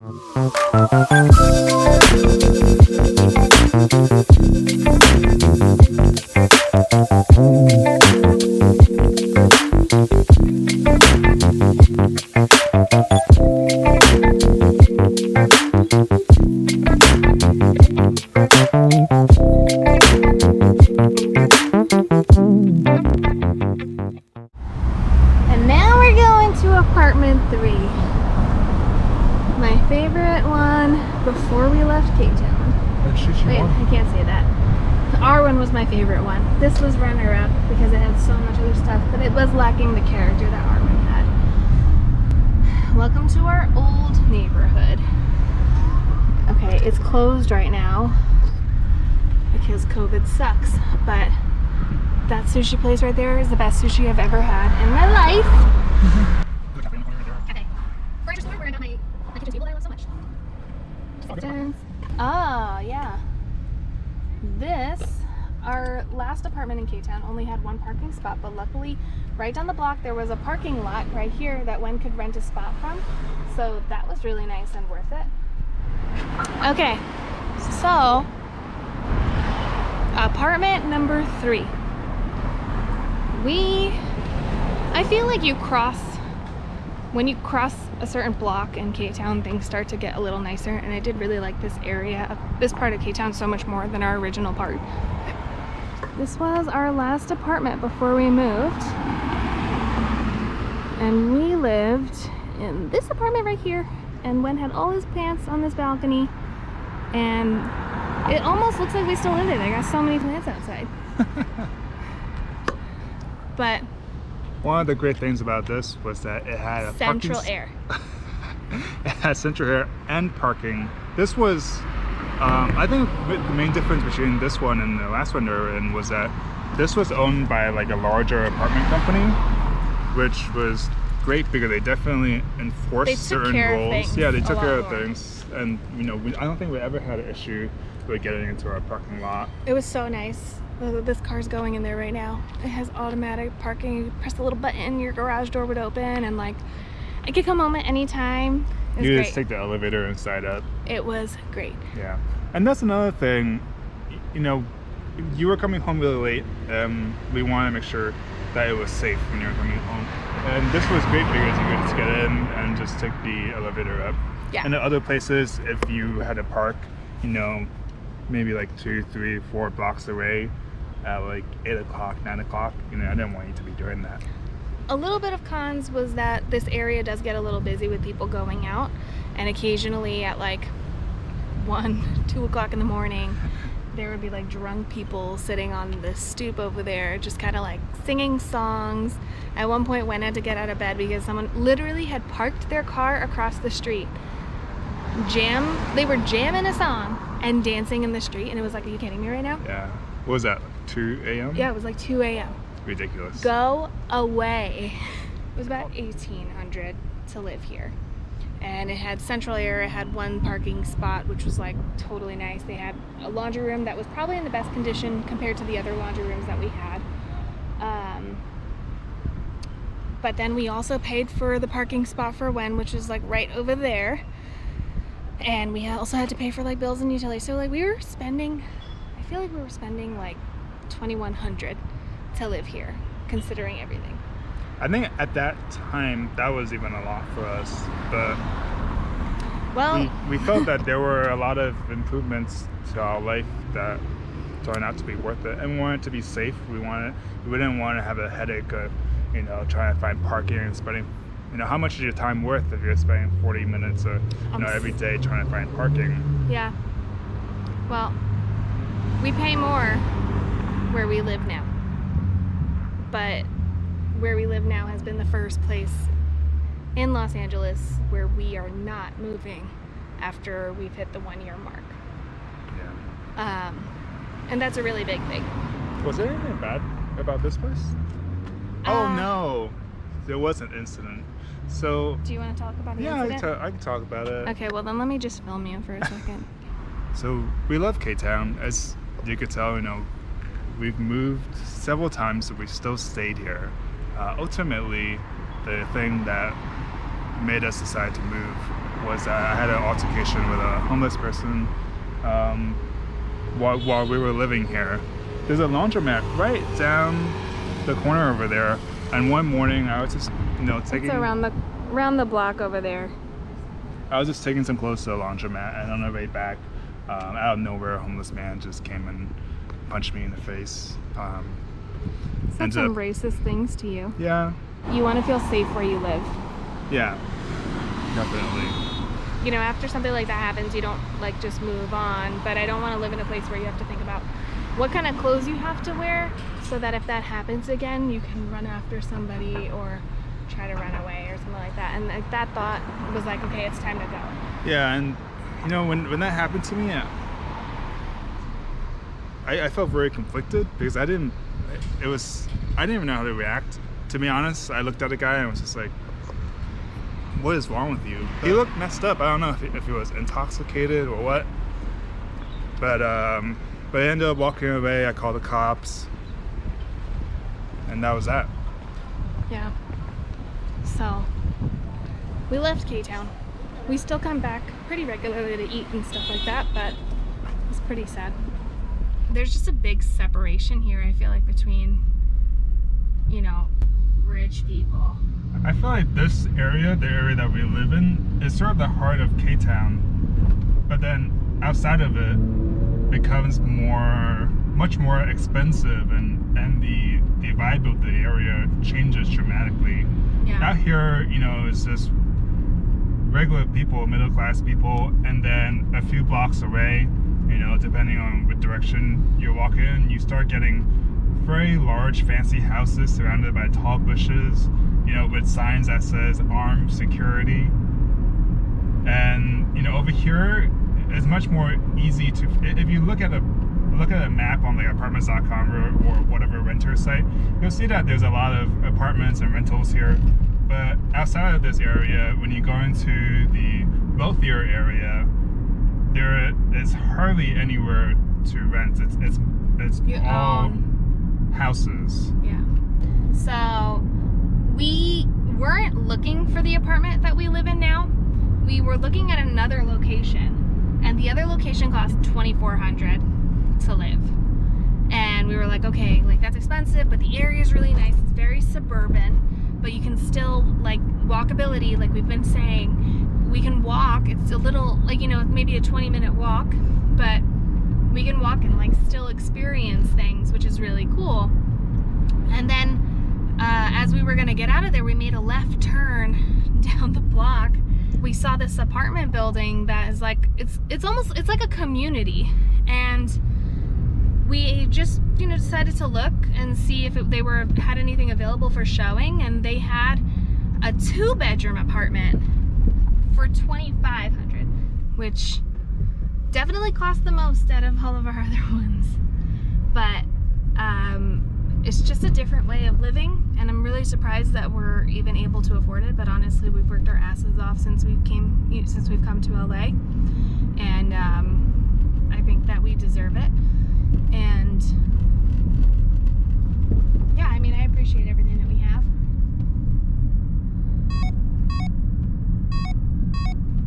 And now we're going to apartment 3. My favorite one before we left Koreatown. Wait, I can't say that. Our one was my favorite one. This was runner-up because it had so much other stuff, but it was lacking the character that our one had. Welcome to our old neighborhood. Okay, it's closed right now because COVID sucks, but that sushi place right there is the best sushi I've ever had in my life. Okay. Furniture store where I got my kitchen table that I love so much. Oh, yeah. Our last apartment in Koreatown only had one parking spot, but luckily right down the block there was a parking lot right here that one could rent a spot from. So that was really nice and worth it. Okay, so apartment number 3. I feel like when you cross a certain block in Koreatown, things start to get a little nicer, and I did really like this part of Koreatown so much more than our original part. This was our last apartment before we moved, and we lived in this apartment right here, and Wen had all his plants on this balcony, and it almost looks like we still live there. They got so many plants outside. But one of the great things about this was that it had a central air. It had central air and parking. This was, I think the main difference between this one and the last one they were in was that this was owned by like a larger apartment company, which was great because they definitely enforced certain rules. Yeah, they took care of things, and I don't think we ever had an issue with getting into our parking lot. It was so nice. This car's going in there right now. It has automatic parking. You press the little button, your garage door would open, and like I could come home at any time. It was you great. Just take the elevator and side up. It was great. Yeah, and that's another thing. You were coming home really late. We wanted to make sure that it was safe when you were coming home, and this was great because you could just get in and just take the elevator up. Yeah. And at other places, if you had to park, maybe like 2, 3, 4 blocks away at like 8 o'clock, 9 o'clock, I didn't want you to be doing that. A little bit of cons was that this area does get a little busy with people going out, and occasionally at like 1, 2 o'clock in the morning, there would be like drunk people sitting on the stoop over there, just kind of like singing songs. At one point, Wen had to get out of bed because someone literally had parked their car across the street. They were jamming a song and dancing in the street, and it was like, are you kidding me right now? Yeah. What was that, 2 a.m.? Yeah, it was like 2 a.m. Ridiculous. Go away. It was about $1,800 to live here. And it had central air, it had one parking spot, which was like totally nice. They had a laundry room that was probably in the best condition compared to the other laundry rooms that we had. But then we also paid for the parking spot for Wen, which is like right over there. And we also had to pay for like bills and utilities. So like I feel like we were spending like $2,100 to live here, considering everything. I think at that time that was even a lot for us, but we felt that there were a lot of improvements to our life that turned out to be worth it, and we wanted to be safe. We didn't want to have a headache of trying to find parking and spending how much is your time worth if you're spending 40 minutes or every day trying to find parking. Yeah, well, we pay more where we live now, but where we live now has been the first place in Los Angeles where we are not moving after we've hit the 1-year mark. Yeah. And that's a really big thing. Was there anything bad about this place? Oh no, there was an incident. So do you want to talk about the incident? Yeah, I can talk about it. Okay, well then let me just film you for a second. So we love Koreatown. As you could tell, we've moved several times, but we still stayed here. Ultimately, the thing that made us decide to move was I had an altercation with a homeless person while we were living here. There's a laundromat right down the corner over there, and one morning I was just, taking... It's around the block over there. I was just taking some clothes to the laundromat, and on the way back, out of nowhere, a homeless man just came and punched me in the face. Said some racist things to you. Yeah. You want to feel safe where you live. Yeah, definitely. After something like that happens, you don't just move on, but I don't want to live in a place where you have to think about what kind of clothes you have to wear, so that if that happens again, you can run after somebody or try to run away or something like that. And that thought was like, okay, it's time to go. Yeah, and when that happened to me, I felt very conflicted because I didn't even know how to react. To be honest, I looked at the guy and was just like, what is wrong with you? He looked messed up. I don't know if he was intoxicated or what. But I ended up walking away. I called the cops. And that was that. Yeah. So, we left Koreatown. We still come back pretty regularly to eat and stuff like that, but it's pretty sad. There's just a big separation here, I feel like, between, rich people. I feel like this area, the area that we live in, is sort of the heart of Koreatown. But then outside of it becomes much more expensive, and the vibe of the area changes dramatically. Yeah. Out here, it's just regular people, middle class people, and then a few blocks away, depending on what direction you're walking in, you start getting very large fancy houses surrounded by tall bushes, with signs that says armed security. And over here it's much more easy to, if you look at a map on apartments.com or whatever renter site, you'll see that there's a lot of apartments and rentals here. But outside of this area, when you go into the wealthier area, there is hardly anywhere to rent. It's all houses. Yeah. So we weren't looking for the apartment that we live in now. We were looking at another location, and the other location cost $2,400 to live. And we were like, okay, that's expensive, but the area is really nice. It's very suburban, but you can still walkability, like we've been saying, we can walk. It's a little maybe a 20-minute walk, but we can walk and still experience things, which is really cool. And then as we were gonna get out of there, we made a left turn down the block. We saw this apartment building that is it's like a community, and we just decided to look and see if they had anything available for showing, and they had a 2-bedroom apartment for $2,500, which definitely cost the most out of all of our other ones. But it's just a different way of living, and I'm really surprised that we're even able to afford it. But honestly, we've worked our asses off since we've come to LA, and I think that we deserve it. And yeah, I appreciate everything that we have.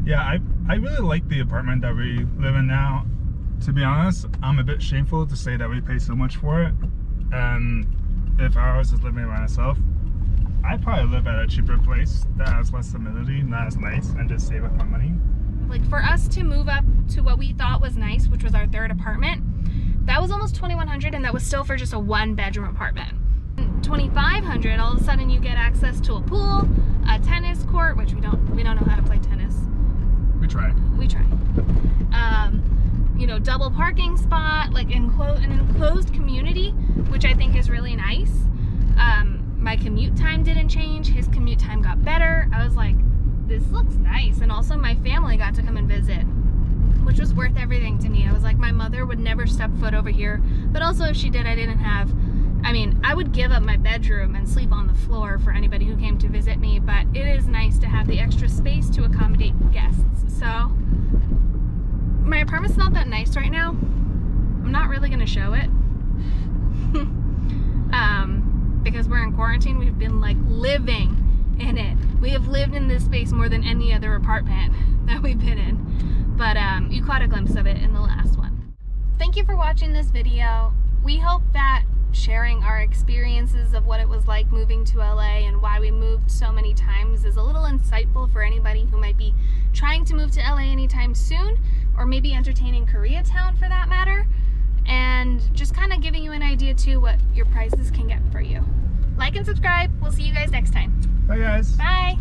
Yeah, I really like the apartment that we live in now. To be honest, I'm a bit shameful to say that we pay so much for it. And if I was just living by myself, I'd probably live at a cheaper place that has less amenity, not as nice, and just save up my money. For us to move up to what we thought was nice, which was our 3rd apartment, that was almost $2,100, and that was still for just a 1-bedroom apartment. $2,500, all of a sudden you get access to a pool, a tennis court, which we don't know how to play tennis. We try. Double parking spot, an enclosed community, which I think is really nice. My commute time didn't change. His commute time got better. I was like, this looks nice. And also my family got to come and visit, which was worth everything to me. I was like, my mother would never step foot over here, but also if she did, I would give up my bedroom and sleep on the floor for anybody who came to visit me, but it is nice to have the extra space to accommodate guests. So my apartment's not that nice right now. I'm not really gonna show it because we're in quarantine. We've been living in it. We have lived in this space more than any other apartment that we've been in. But you caught a glimpse of it in the last one. Thank you for watching this video. We hope that sharing our experiences of what it was like moving to LA and why we moved so many times is a little insightful for anybody who might be trying to move to LA anytime soon, or maybe entertaining Koreatown for that matter, and just kind of giving you an idea too what your prices can get for you. Like and subscribe. We'll see you guys next time. Bye guys. Bye.